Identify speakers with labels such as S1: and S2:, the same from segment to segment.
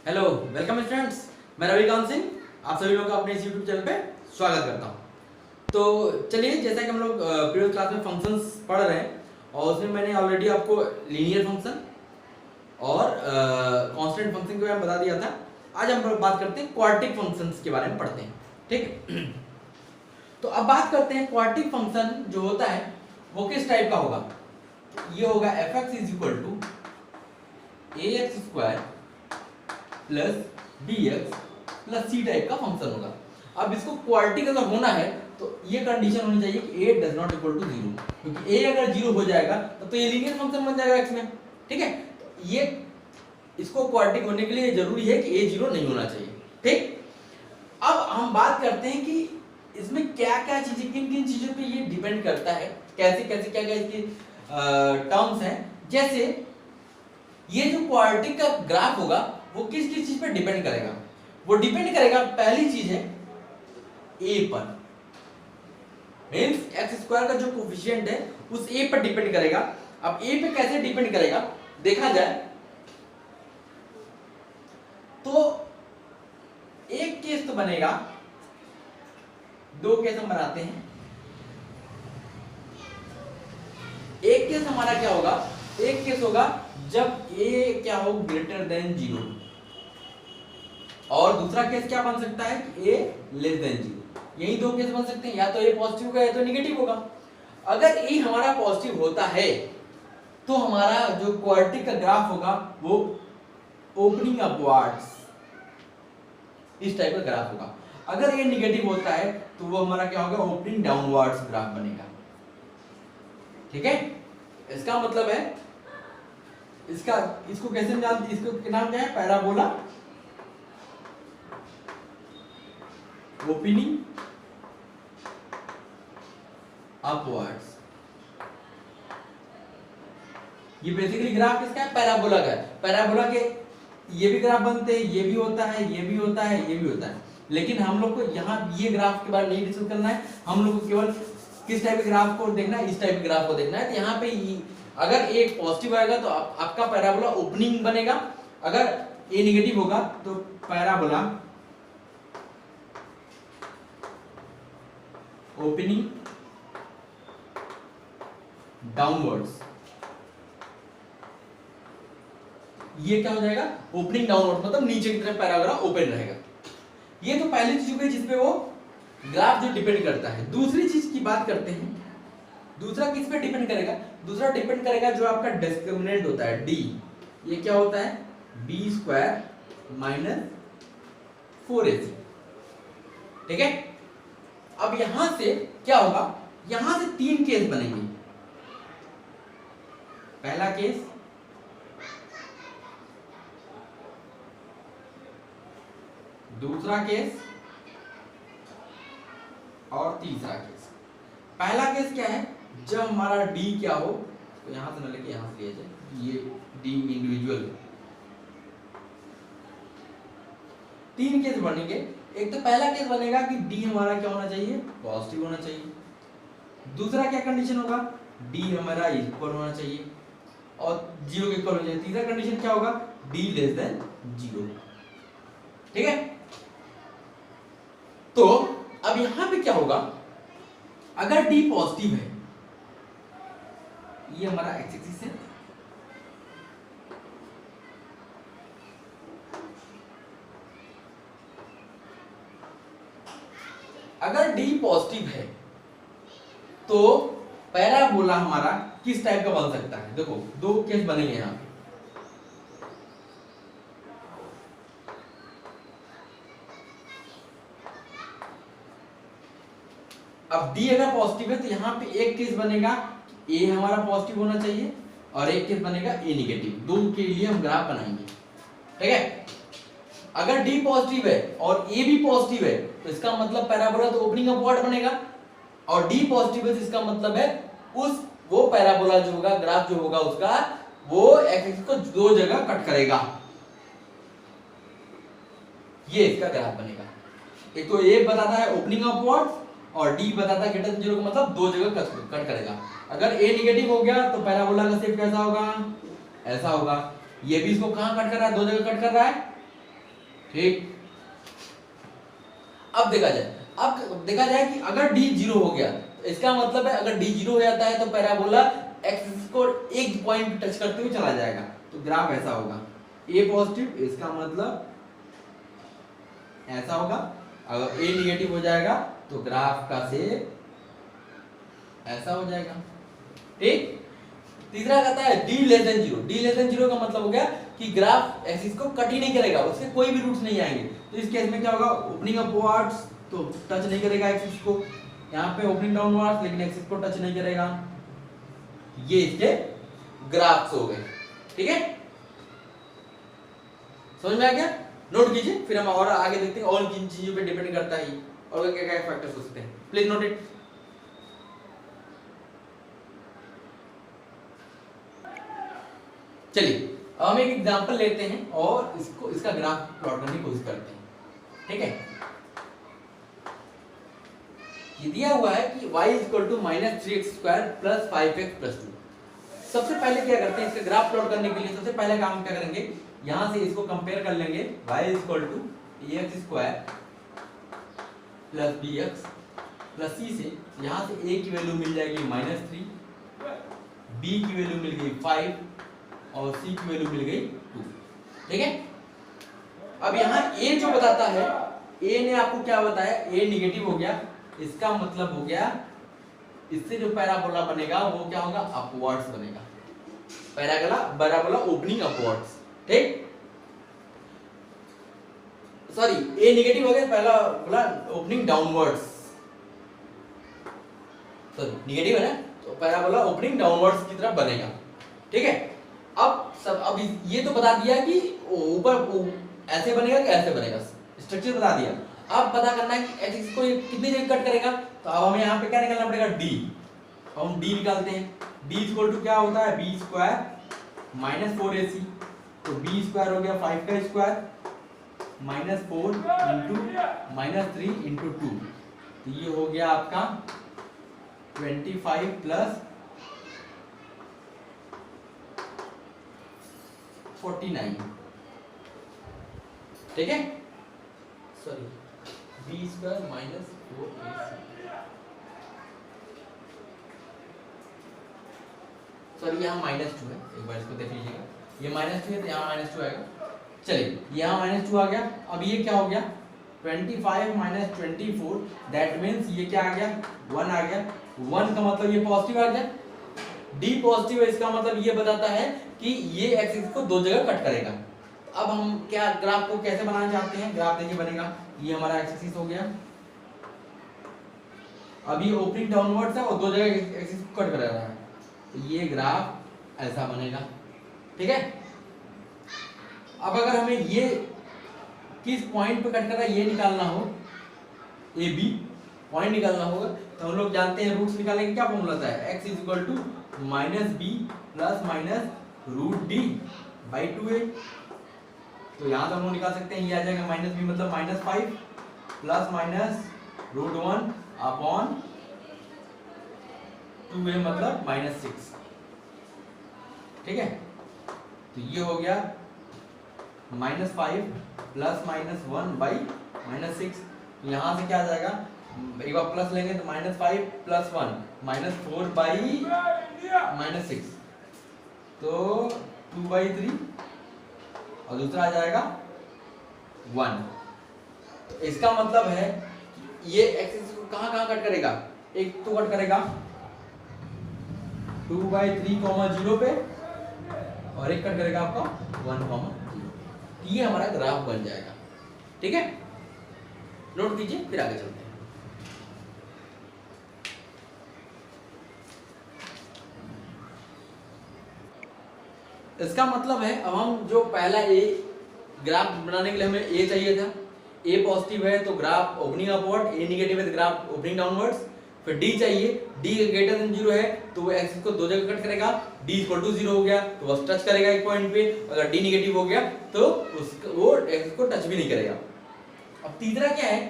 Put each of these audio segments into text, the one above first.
S1: Hello, welcome students. मैं रविकांत सिंह आप सभी लोगों का अपने इस यूट्यूब चैनल पे स्वागत करता हूँ। तो चलिए, जैसा कि हम लोग प्रीवियस क्लास में फंक्शंस पढ़ रहे हैं और उसमें मैंने ऑलरेडी आपको लीनियर फंक्शन और कांस्टेंट फंक्शन के बारे में बता दिया था। आज हम लोग बात करते हैं क्वाड्रेटिक फंक्शंस के बारे में पढ़ते हैं, ठीक है। तो अब बात करते हैं क्वाड्रेटिक फंक्शन जो होता है वो किस टाइप का होगा। ये होगा f(x) = ax² plus bx plus c type का फंक्शन होगा। अब इसको क्वाड्रेटिक अगर होना है तो ये कंडीशन होनी चाहिए कि a does not equal to 0, क्योंकि a अगर 0 हो जाएगा तो ये लीनियर फंक्शन बन जाएगा x में, ठीक है। तो ये इसको क्वाड्रेटिक होने के लिए जरूरी है कि a 0 नहीं होना चाहिए, ठीक। अब हम बात करते हैं कि इसमें क्या क्या चीजें, किन किन चीजों पे ये डिपेंड करता है, कैसे कैसे क्या क्या इसकी टर्म्स हैं। जैसे ये जो क्वाड्रेटिक का ग्राफ होगा वो किस किस चीज पर डिपेंड करेगा। वो डिपेंड करेगा, पहली चीज है a पर, मींस x² का जो कोफिशिएंट है उस a पर डिपेंड करेगा। अब a पे कैसे डिपेंड करेगा देखा जाए तो एक केस तो बनेगा, दो केस हम बनाते हैं। एक केस हमारा क्या होगा, एक केस होगा जब a क्या हो ग्रेटर देन 0, और दूसरा केस क्या बन सकता है कि a लेस देन 0। यही दो केस बन सकते हैं, या तो a पॉजिटिव होगा या तो नेगेटिव होगा। अगर a हमारा पॉजिटिव होता है तो हमारा जो क्वाड्रेटिक का ग्राफ होगा वो ओपनिंग अपवर्ड्स इस टाइप का ग्राफ होगा। अगर a नेगेटिव होता है तो वो हमारा क्या होगा, ओपनिंग डाउनवर्ड्स ग्राफ बनेगा, ठीक है। इसका मतलब है इसको कैसे जानते, इसको नाम क्या है, पैराबोला ओपनिंग अपवर्ड्स। ये बेसिकली ग्राफ किसका है, पैराबोला का है। पैराबोला के ये भी ग्राफ बनते हैं, ये भी होता है, ये भी होता है, ये भी होता है, लेकिन हम लोग को यहाँ ये ग्राफ के बारे में नहीं डिस्कस करना है। हम लोग को केवल किस टाइप के ग्राफ को देखना है, इस टाइप के ग्राफ को देखना है। तो यहाँ पे अगर एक पॉजिटिव आएगा तो आपका पैराबोला ओपनिंग बनेगा, अगर ए नेगेटिव होगा तो पैराबोला ओपनिंग डाउनवर्ड्स। ये क्या हो जाएगा, ओपनिंग डाउनवर्ड, मतलब नीचे की तरफ पैराबोला ओपन रहेगा। ये तो पहली चीज हो गई जिसपे वो ग्राफ जो डिपेंड करता है। दूसरी चीज की बात करते हैं, दूसरा किस पे डिपेंड करेगा, दूसरा डिपेंड करेगा जो आपका डिस्क्रिमिनेंट होता है d। ये क्या होता है, b² - 4ac, ठीक है। अब यहां से क्या होगा, यहां से तीन केस बनेंगे। पहला केस, दूसरा केस और तीसरा केस। पहला केस क्या है, जब हमारा d क्या हो, तो यहां से न लेके यहां से लिया जाए, ये d इंडिविजुअल। तीन केस बनेंगे। एक तो पहला केस बनेगा कि d हमारा क्या होना चाहिए, पॉजिटिव होना चाहिए। दूसरा क्या कंडीशन होगा, d हमारा इक्वल होना चाहिए और 0 के इक्वल होना चाहिए। तीसरा कंडीशन क्या होगा, d लेस देन 0, ठीक है। तो अब यहां पे क्या होगा, अगर d पॉजिटिव है, ये हमारा एक्स एक्सिस है, अगर d पॉजिटिव है तो पैराबोला हमारा किस टाइप का बन सकता है। देखो दो केस बनेंगे यहां पे। अब d अगर पॉजिटिव है तो यहां पे एक केस बनेगा, a हमारा पॉजिटिव होना चाहिए, और एक केस बनेगा a नेगेटिव। दो के लिए हम ग्राफ बनाएंगे, ठीक है। अगर d पॉजिटिव है और a भी पॉजिटिव है तो इसका मतलब पैराबोला तो ओपनिंग अपवर्ड बनेगा, और d पॉजिटिव है तो इसका मतलब है वो पैराबोला जो होगा, ग्राफ जो होगा उसका, वो एक्सिस को दो जगह कट करेगा। ये इसका ग्राफ बनेगा। एक तो a बताता है ओपनिंग अपवर्ड और d बताता है ग्रेटर देन 0 का मतलब दो जगह कट करेगा। अगर a नेगेटिव हो गया तो पैराबोला का शेप कैसा होगा, ऐसा होगा। ये भी इसको कहां कट कर रहा है, दो जगह कट कर रहा है, ठीक, अब देखा जाए कि अगर d 0 हो गया, तो इसका मतलब है अगर d 0 हो जाता है तो पैराबोला एक्सिस को एक पॉइंट टच करते हुए चला जाएगा, तो ग्राफ ऐसा होगा, a पॉजिटिव, इसका मतलब ऐसा होगा। अगर a निगेटिव हो जाएगा तो ग्राफ का शेप ऐसा हो जाएगा। ठीक, तीसरा कहता है d less than 0। d less than 0 का मतलब हो गया कि ग्राफ एक्सिस को कट ही नहीं करेगा, उसके कोई भी रूट्स नहीं आएंगे। तो इस केस में क्या होगा, ओपनिंग अपवर्ड्स तो टच नहीं करेगा एक्सिस को, यहाँ पे ओपनिंग डाउनवर्ड्स लेकिन एक्सिस को टच नहीं करेगा। ये इसके ग्राफ्स हो गए। ठीक है, समझ में आ गया? नोट कीजिए, फिर हम और आगे देखते हैं और किन चीजों पे डिपेंड करता है और क्या क्या फैक्टर्स हो सकते हैं। Please note it. चलिए अब हम एक एग्जांपल लेते हैं और इसका ग्राफ प्लॉट करने की कोशिश करते हैं। ठीक है, ये दिया हुआ है कि y -3x² + 5x + 2। सबसे पहले क्या करते हैं, इसका ग्राफ प्लॉट करने के लिए सबसे पहले काम क्या करेंगे, यहां से इसको कंपेयर कर लेंगे, y = ax² + bx + c से। यहां से a की वैल्यू मिल जाएगी -3, b की वैल्यू मिल गई 5 और c की वैल्यू मिल गई 2। ठीक है, अब यहाँ a जो बताता है, a ने आपको क्या बताया, a निगेटिव हो गया, इसका मतलब हो गया इससे जो पैराबोला बनेगा वो क्या होगा, अपवर्ड्स बनेगा। Parabola opening upwards. ठीक, सॉरी a निगेटिव हो गया, पहला बोला ओपनिंग डाउनवर्ड्स, सॉरी निगेटिव है ना, तो पैराबोला ओपनिंग डाउनवर्ड्स की तरफ बनेगा। ठीक है, अब ये तो बता दिया कि ऊपर ऐसे बनेगा कि ऐसे बनेगा, स्ट्रक्चर बता दिया। अब पता करना है कि एक्सिस को कितनी जगह कट करेगा, तो अब हमें यहाँ पे क्या निकालना पड़ेगा, d। हम d निकालते हैं, d क्या होता है, b² - 4ac, तो b² हो गया 5 का स्क्वायर -4 × -3 × 2, तो ये हो गया आपका 25 + 49। ठीक है, सॉरी b² - 4ac, सॉरी यहाँ -2 है, एक बार इसको देख लीजिएगा, ये -2 है तो यहाँ -2 आएगा। चलिए यहाँ -2 आ गया। अब ये क्या हो गया, 25 - 24, दैट मीन्स ये क्या आ गया, 1 आ गया। 1 का मतलब ये पॉजिटिव आ गया, d पॉजिटिव है, इसका मतलब ये बताता है कि ये एक्सिस को दो जगह कट करेगा। अब हम क्या ग्राफ को कैसे बनाना चाहते हैं, ग्राफ देखिए बनेगा, ये हमारा एक्सिस हो गया, अब ये ओपनिंग डाउनवर्ड्स है और दो जगह एक्सिस को कट कर रहा है, तो ये ग्राफ ऐसा बनेगा। ठीक है, अब अगर हमें ये किस पॉइंट पे कट कर रहा है ये निकालना हो, ए बी पॉइंट निकालना होगा, तो हम लोग जानते हैं रूट्स निकालने का क्या फॉर्मूला होता है, x = -b ± √d/2a। तो यहाँ से हम लोग निकाल सकते हैं, ये आ जाएगा -b मतलब -5 ± √1/2a मतलब -6। ठीक है, तो ये हो गया -5 ± 1/-6। यहाँ से क्या आ जाएगा, एक बार प्लस लेंगे तो -5 + 1 -4/-6, तो 2/3 और दूसरा आ जाएगा 1। तो इसका मतलब है ये एक्सिस को कहाँ कट करेगा, एक तो कट करेगा 2/3, 0 पे, और एक कट करेगा आपका 1, 0। ये हमारा ग्राफ बन जाएगा। ठीक है, नोट कीजिए, फिर आगे चलते हैं। इसका मतलब है अब हम जो पहला ए ग्राफ बनाने के लिए हमें ए चाहिए था, ए पॉजिटिव है तो ग्राफ ओपनिंग अपवर्ड, ए निगेटिव है तो ग्राफ ओपनिंग डाउनवर्ड्स। फिर डी चाहिए, डी ग्रेटर देन 0 है तो वो एक्सिस को दो जगह कट करेगा, d = 0 हो गया तो बस टच करेगा एक पॉइंट पे, अगर d निगेटिव हो गया तो उसको वो एक्सिस को टच भी नहीं करेगा। अब तीसरा क्या है,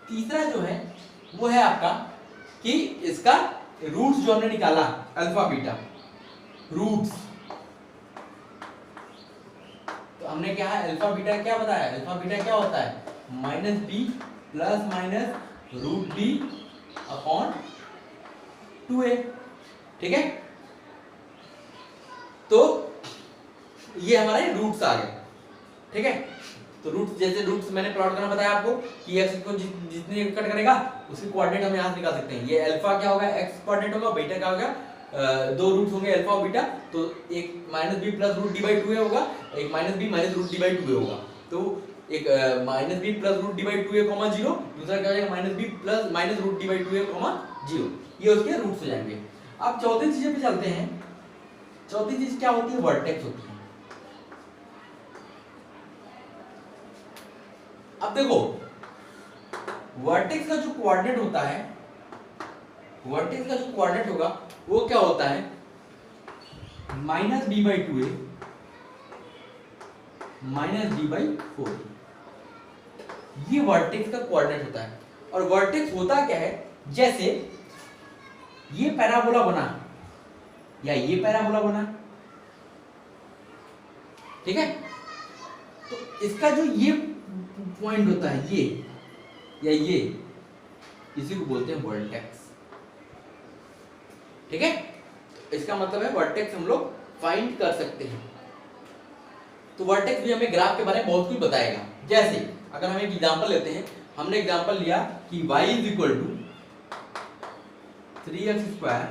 S1: तीसरा जो है वो है आपका कि इसका रूट्स जो हमने निकाला अल्फा बीटा रूट्स, तो हमने क्या है अल्फा बीटा क्या बताया, अल्फा बीटा क्या होता है minus B plus minus root B upon 2a, ठीक है। तो ये हमारे रूट्स आ गए, ठीक है। तो रूट जैसे रूट्स मैंने प्लॉट करना बताया आपको कि x को जितने कट करेगा उसकी कोऑर्डिनेट हम यहां से निकाल सकते हैं। ये अल्फा क्या होगा x कोऑर्डिनेट होगा, बीटा क्या होगा, दो रूट्स होंगे अल्फा और बीटा, तो एक minus B plus root D by 2a होगा, एक minus B minus root D by 2a होगा। तो एक minus B plus root D by 2a comma 0, दूसरा क्या हो जाएगा minus B plus minus root D by 2a comma 0, ये उसके रूट्स हो जाएंगे। अब चौथी चीज पे चलते हैं। चौथी चीज क्या होती है, वर्टेक्स होती है। अब देखो वर्टेक्स का जो कोऑर्डिनेट होता है, वर्टेक्स का जो कोऑर्डिनेट होगा वो क्या होता है minus B by 2a minus B by 4, ये वर्टेक्स का कोऑर्डिनेट होता है। और वर्टेक्स होता क्या है, जैसे ये पैराबोला बना या ये पैराबोला बना, ठीक है, तो इसका जो ये पॉइंट होता है ये या ये, इसी को बोलते हैं वर्टेक्स, ठीक है। इसका मतलब है वर्टेक्स हम लोग फाइंड कर सकते हैं। तो वर्टेक्स भी हमें ग्राफ के बारे में बहुत कुछ बताएगा। जैसे अगर हम एक एग्जांपल लेते हैं, हमने एग्जांपल लिया कि y is equal to 3x square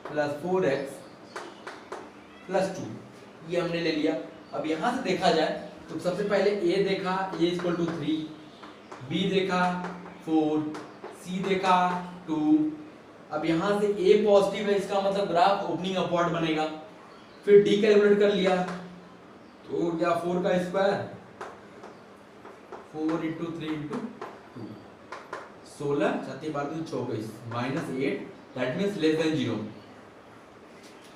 S1: plus 4x plus 2, ये हमने ले लिया। अब यहां से देखा जाए तो सबसे पहले a देखा a इक्वल टू 3, b देखा 4, c देखा 2। अब यहां से a पॉजिटिव है, इसका मतलब ग्राफ ओपनिंग अपवर्ड बनेगा। फिर d कैलकुलेट कर लिया तो क्या 4 का square 4 into 3 into 2 16 7 12 24 minus 8, that means less than 0।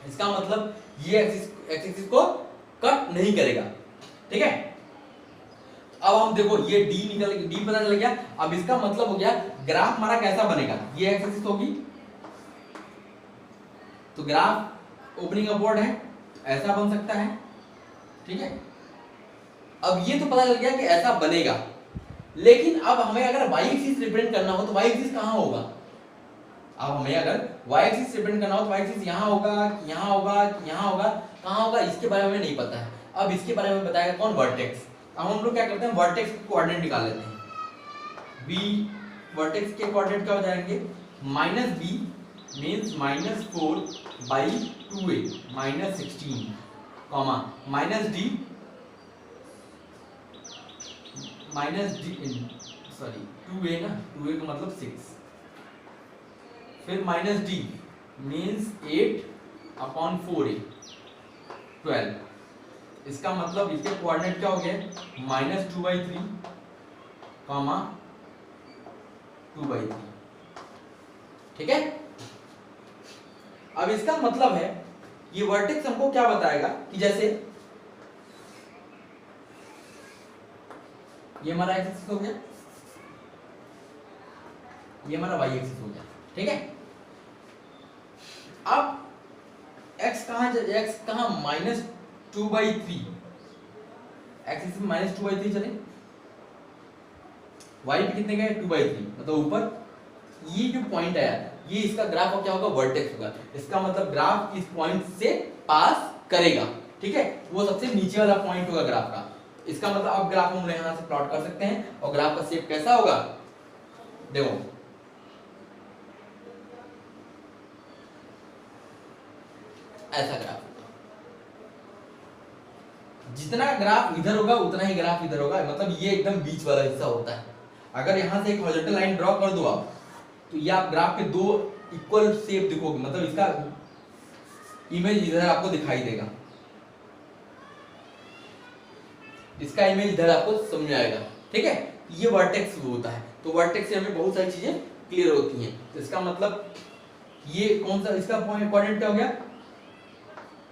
S1: इसका मतलब ये एक्सिस को कट नहीं करेगा, ठीक है। अब हम देखो ये d पता चल गया। अब इसका मतलब हो गया ग्राफ हमारा कैसा बनेगा, ये एक्सिस होगी तो ग्राफ ओपनिंग अपवर्ड है, ऐसा बन सकता है, ठीक है। अब ये तो पता चल गया कि ऐसा बनेगा, लेकिन अब हमें अगर y एक्सिस रिप्रेजेंट करना हो तो y एक्सिस कहां होगा। अब हमें अगर y एक्सिस रिप्रेजेंट करना हो तो y एक्सिस यहां होगा कि यहां होगा कि यहां होगा, कहां होगा इसके बारे में नहीं पता है। अब इसके बारे में बताएगा कौन, वर्टेक्स। अब हम लोग क्या करते हैं, वर्टेक्स के कोऑर्डिनेट निकाल लेते हैं। b वर्टेक्स के कोऑर्डिनेट क्या हो जाएंगे, minus b means minus 4 by 2a minus 16 comma minus d sorry 2a ना, 2a का मतलब 6, फिर minus d means 8 upon 4a 12। इसका मतलब इसके कोऑर्डिनेट क्या हो गए माइनस 2/3 कॉमा 2/3, ठीक है। अब इसका मतलब है ये वर्टेक्स हमको क्या बताएगा कि जैसे ये हमारा x एक्सिस हो गया, ये हमारा y एक्सिस हो गया, ठीक है। अब x कहां माइनस 2/3, एक्सिस में माइनस 2/3 चले, y पे कितने गए 2/3, मतलब ऊपर ये जो पॉइंट आया ये इसका ग्राफ क्या होगा, वर्टेक्स होगा। इसका मतलब ग्राफ इस पॉइंट से पास करेगा, ठीक है, वो सबसे नीचे वाला पॉइंट होगा ग्राफ का। इसका मतलब अब ग्राफ हम यहां से प्लॉट कर सकते हैं और ग्राफ का शेप कैसा होगा, देखो ऐसा ग्राफ, जितना ग्राफ इधर होगा उतना ही ग्राफ इधर होगा, मतलब ये एकदम बीच वाला हिस्सा होता है। अगर यहां से एक हॉरिजॉन्टल लाइन ड्रॉ कर दो आप, तो ये आप ग्राफ के दो इक्वल शेप दिखोगे, मतलब इसका इमेज इधर आपको दिखाई देगा, इसका इमेज इधर आपको समझ में आएगा, ठीक है। ये वर्टेक्स होता है। तो वर्टेक्स से हमें बहुत सारी चीजें क्लियर होती हैं। तो इसका मतलब ये कौन सा, इसका पॉइंट कोऑर्डिनेट क्या हो गया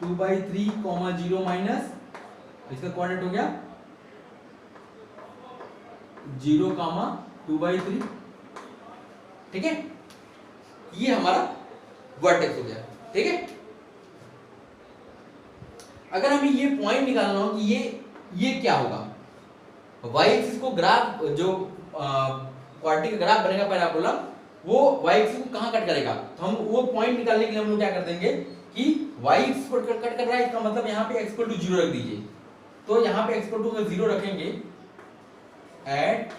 S1: 2/3 0 माइनस, इसका कोऑर्डिनेट हो गया 0 2/3, ठीक है। ये हमारा वर्टेक्स हो गया, ठीक है। अगर हमें ये पॉइंट निकालना हो कि ये ये क्या होगा, y एक्सिस को ग्राफ जो क्वाड्रेटिक का ग्राफ बनेगा पैराबोला, वो y एक्सिस को कहां कट करेगा, तो हम वो पॉइंट निकालने के लिए हम लोग क्या कर देंगे कि y एक्सिस को कट कर रहा है, इसका मतलब यहाँ पे x इक्वल टू 0 रख दीजिए। तो यहाँ पे x इक्वल टू 0 रखेंगे, at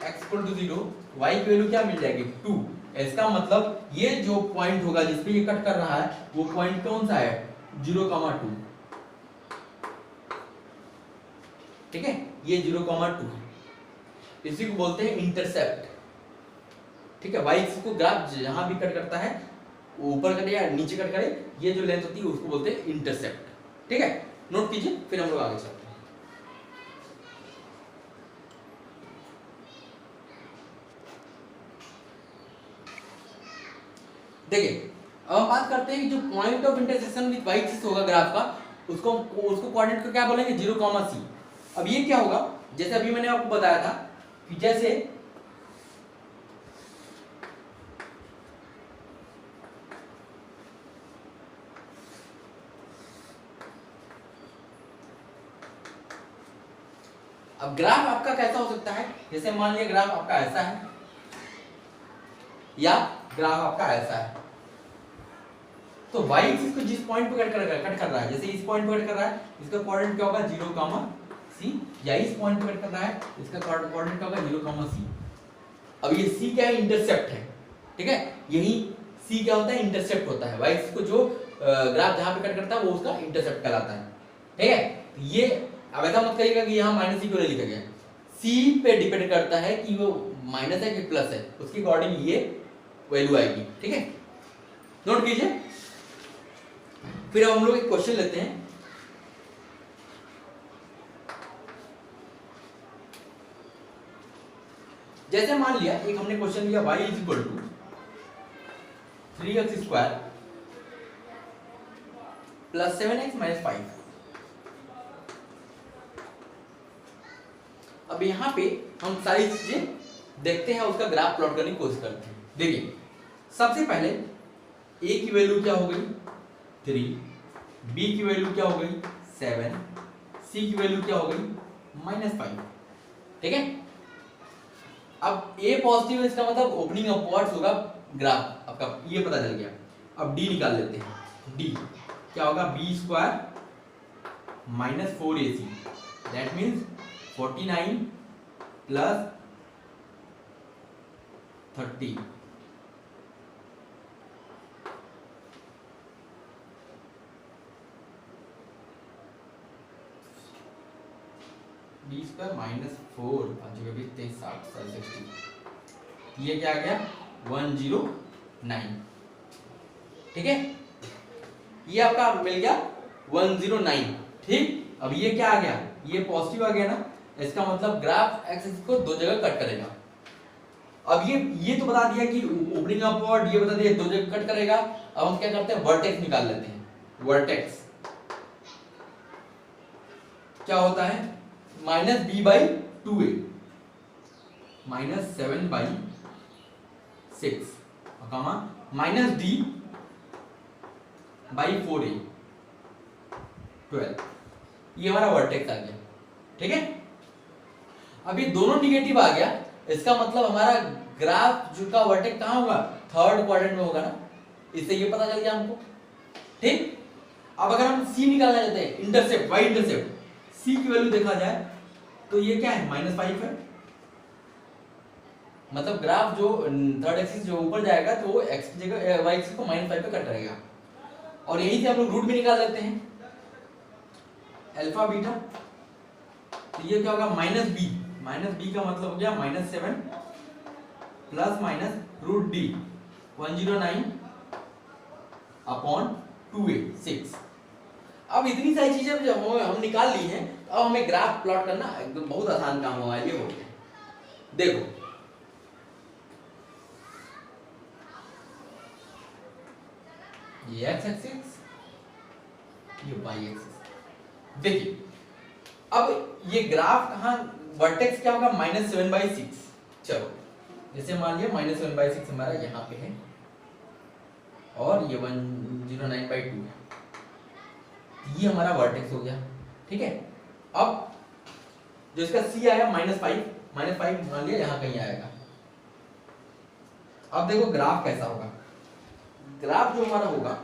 S1: x equal to 0 y की वैल्यू क्या मिल जाएगी 2। इसका मतलब ये जो पॉइंट होगा जिस पे ये कट कर रहा है वो पॉइंट कौन सा है 0,2। ठीक है, ये 0,2 है, इसी को बोलते हैं इंटरसेप्ट। ठीक है, y एक्सिस को ग्राफ जहां भी कट करता है, ऊपर कटे या नीचे कट करे, ये जो लेंथ होती है उसको बोलते हैं इंटरसेप्ट। ठीक है, नोट कीजिए, फिर हम लोग आगे चलते हैं। देखिए, अब हम बात करते हैं कि जो point of intersection with y axis होगा ग्राफ का, उसको कोऑर्डिनेट को क्या बोलेंगे 0,c। अब ये क्या होगा, जैसे अभी मैंने आपको बताया था कि जैसे अब ग्राफ आपका कैसा हो सकता है, जैसे मान लिया ग्राफ आपका ऐसा है या ग्राफ आपका ऐसा है, तो y एक्सिस को जिस पॉइंट पे कट कर रहा है, जैसे इस पॉइंट पे कट कर रहा है, इसका कोऑर्डिनेट क्या होगा 0,c, या इस पॉइंट पे कट कर रहा है, इसका कोऑर्डिनेट क्या होगा 0,c। अब ये c क्या है, इंटरसेप्ट है। ठीक है, यही c क्या होता है, इंटरसेप्ट होता है। y एक्सिस को जो ग्राफ जहां पे कट करता है वो उसका इंटरसेप्ट कहलाता है। ठीक है, ये अब ऐसा मत करिएगा कि यहाँ माइनस क्यों लिखा गया, c पे डिपेंड करता है कि वो माइनस है कि प्लस है, उसके अकॉर्डिंग ये वैल्यू आएगी। ठीक है, नोट कीजिए। फिर अब हम लोग एक क्वेश्चन लेते हैं। जैसे मान लिया एक हमने क्वेश्चन लिया y is equal to 3x square plus 7x minus 5। अब यहाँ पे हम सारी चीजें देखते हैं, उसका ग्राफ प्लॉट करने की कोशिश करते हैं। देखिए, सबसे पहले a की वैल्यू क्या हो गई 3, b की वैल्यू क्या हो गई 7, c की वैल्यू क्या हो गई -5। ठीक है, अब a पॉजिटिव है, इसका मतलब ओपनिंग अपवर्ड्स होगा ग्राफ आपका, ये पता चल गया। अब d निकाल लेते हैं, d क्या होगा b square minus 4ac, that means 49 plus 30। B square minus 4 5 के 20 60 60, ये क्या आ गया 109। ठीक है, ये आपका मिल गया 109। ठीक, अब ये क्या आ गया, ये पॉजिटिव आ गया ना, इसका मतलब ग्राफ एक्स एक्सिस को दो जगह कट करेगा। अब ये तो बता दिया कि ओपनिंग अपवर्ड, ये बता दिया दो जगह कट करेगा। अब हम क्या करते हैं, वर्टेक्स निकाल लेते हैं। वर्टेक्स क्या होता है minus b by 2a minus 7 by 6 comma minus d by 4a 12। ये हमारा वर्टेक्स आ गया। ठीक है, अब ये दोनों निगेटिव आ गया, इसका मतलब हमारा ग्राफ जो का वर्टेक्स कहां होगा, थर्ड क्वाड्रेंट में होगा ना, इससे ये पता चल गया हमको। ठीक, अब अगर हम c निकालना चाहते हैं, इंटरसेप्ट y इंटरसेप्ट, c की वैल्यू देखा जाए तो ये क्या है -5 है, मतलब ग्राफ जो थर्ड एक्सिस जो ऊपर जाएगा तो वो x की जगह y एक्सिस को -5 पे कट करेगा। और यहीं से हम लोग रूट भी निकाल लेते हैं, अल्फा बीटा, तो ये क्या होगा -b का मतलब हो गया -7 plus minus root d 109 upon 2a 6। अब इतनी सारी चीजें जब हम निकाल ली हैं, तो अब हमें ग्राफ प्लॉट करना एकदम बहुत आसान काम हुआ है। ये हो गया, देखो ये x एक्सिस, ये y एक्सिस। देखिए, अब ये ग्राफ कहाँ, वर्टेक्स क्या होगा -7/6। चलो, जैसे मान लिया -7/6 हमारा यहाँ पे है और ये 109/2 है, ये हमारा वर्टेक्स हो गया। ठीक है, अब जो इसका सी आया -5 मान लिया यहाँ कहीं आएगा। अब देखो ग्राफ कैसा होगा। ग्राफ जो हमारा होगा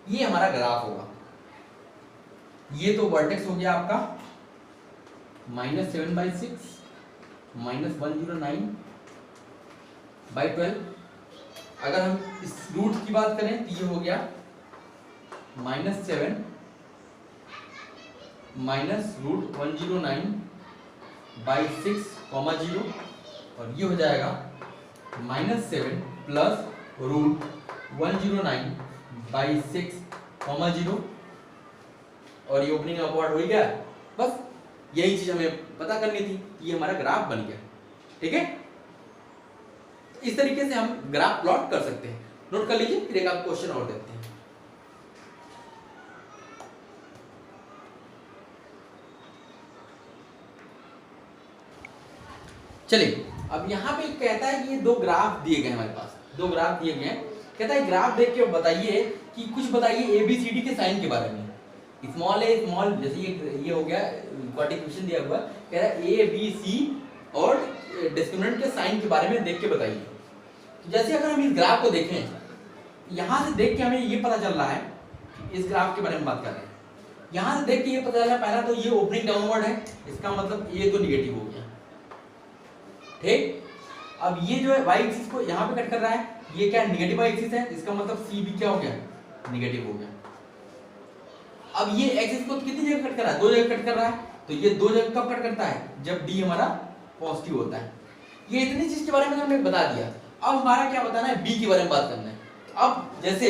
S1: ये हमारा ग्राफ होगा। ये तो वर्टेक्स हो गया आपका -7/6 -109/12। अगर हम इस रूट की बात करें तो ये हो गया -7 -√109/6, 0 और ये हो जाएगा -7 +√109/6, 0 और ये ओपनिंग अपवर्ड हो गया। बस यही चीज हमें पता करनी थी। ये हमारा ग्राफ बन गया। ठीक है, इस तरीके से हम ग्राफ प्लॉट कर सकते हैं। नोट कर लीजिए, फिर एक आप क्वेश्चन और देखते हैं। चलिए, अब यहाँ पे कहता है कि ये दो ग्राफ दिए गए हमारे पास, दो ग्राफ दिए गए हैं। कहता है ग्राफ देख के बताइए कि कुछ बताइए ABCD के साइन के बारे में। स्मॉल ए स्मॉल, जैसे ये हो गया क्वाड्रिक्वेशन दिया हुआ, कह रहा है ABC और डिस्क्रिमिनेंट के साइन के बारे में देख के बताइए। तो जैसे अगर हम इस ग्राफ को देखें, यहाँ से देख के हमें ये पता चल रहा है, इस ग्राफ के बारे में बात कर रहे हैं, यहाँ से देख के ये पता चल रहा है पहला तो ये ओपनिंग डाउनवर्ड है, इसका मतलब ये तो निगेटिव हो गया। ठीक, अब ये जो है y एक्सिस को यहाँ पे कट कर रहा है, ये क्या निगेटिव y एक्सिस है, इसका मतलब CB क्या हो गया, निगेटिव हो गया। अब ये एक्सिस को कितनी जगह कट कर रहा है, दो जगह कट कर रहा है। तो ये दो जगह कब कट करता है, जब D हमारा पॉजिटिव होता है। ये इतनी चीज के बारे में हमने बता दिया। अब हमारा क्या बताना है, B के बारे में बात करना है। अब जैसे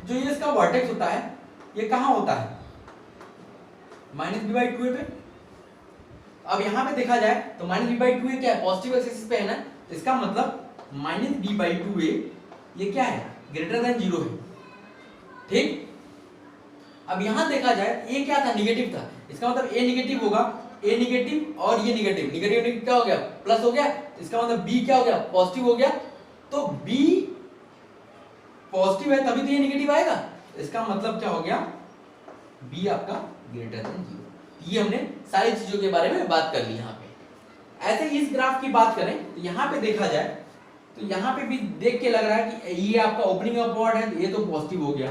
S1: जो ये इसका वर्टेक्स होता है, ये कहाँ होता है, -b/2a पे। अब यहाँ पे देखा जाए तो -b/2a क्या है, पॉजिटिव एक्सिस पे है ना, इसका मतलब -b/2a ये क्या है, ग्रेटर देन 0 है। ठीक, अब यहाँ देखा जाए ये क्या था, निगेटिव था, इसका मतलब a निगेटिव होगा, a निगेटिव और ये निगेटिव, निगेटिव क्या हो गया, प्लस हो गया, इसका मतलब b क्या हो गया, पॉजिटिव हो गया। तो b पॉजिटिव है तभी तो ये निगेटिव आएगा, इसका मतलब क्या हो गया, b आपका ग्रेटर देन 0। ये हमने सारी चीजों के बारे में बात कर ली। यहाँ पे ऐसे इस ग्राफ की बात करें तो यहाँ पे देखा जाए तो यहाँ पे भी देख के लग रहा है कि ये आपका ओपनिंग अपवर्ड है, ये तो पॉजिटिव हो गया।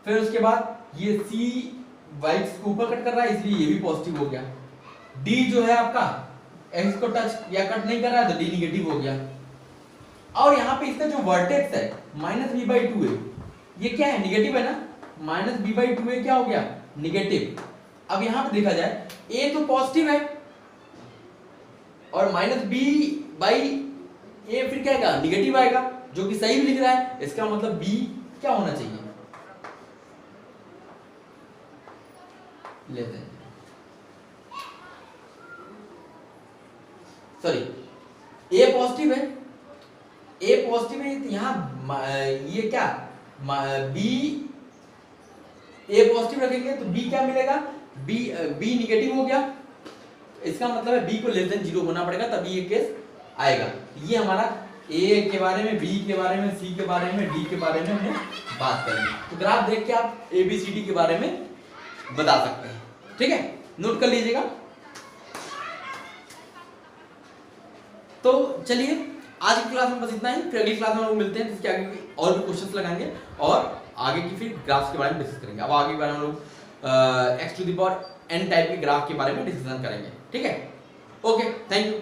S1: फिर उसके बाद ये C वाइट्स को ऊपर कट कर रहा है, इसलिए ये भी पॉजिटिव हो गया। D जो है आपका एक्स को टच या कट नहीं कर रहा है तो D निगेटिव हो गया। और यहाँ पे इसका जो वर्टेक्स है -b/2a, ये क्या है, निगेटिव है ना, -b/2a क्या हो गया, निगेटिव। अब यहाँ पे देखा जाए a तो पॉजिटिव है और -b/a फिर क्या आएगा, निगेटिव आएगा, जो कि सही भी लिख रहा है। इसका मतलब b क्या होना चाहिए, लेते हैं, सॉरी a पॉजिटिव है, a पॉजिटिव है तो यहाँ ये क्या b a पॉजिटिव रखेंगे तो b क्या मिलेगा, b निगेटिव हो गया। इसका मतलब है b को लेस देन 0 होना पड़ेगा तभी ये केस आएगा। ये हमारा a के बारे में, b के बारे में, c के बारे में, d के बारे में हमने बात करी। तो ग्राफ देख के आप ABCD के बारे में बता सकते हैं। ठीक है, नोट कर लीजिएगा। तो चलिए आज की क्लास में बस इतना ही, फिर अगली क्लास में हम लोग मिलते हैं जिसके आगे और भी क्वेश्चंस लगाएंगे और आगे की फिर ग्राफ्स के बारे में डिस्कस करेंगे। अब आगे के बारे में हम लोग x⁴ n टाइप के ग्राफ के बारे में डिस्कशन करेंगे। ठीक है, ओके, थैंक यू।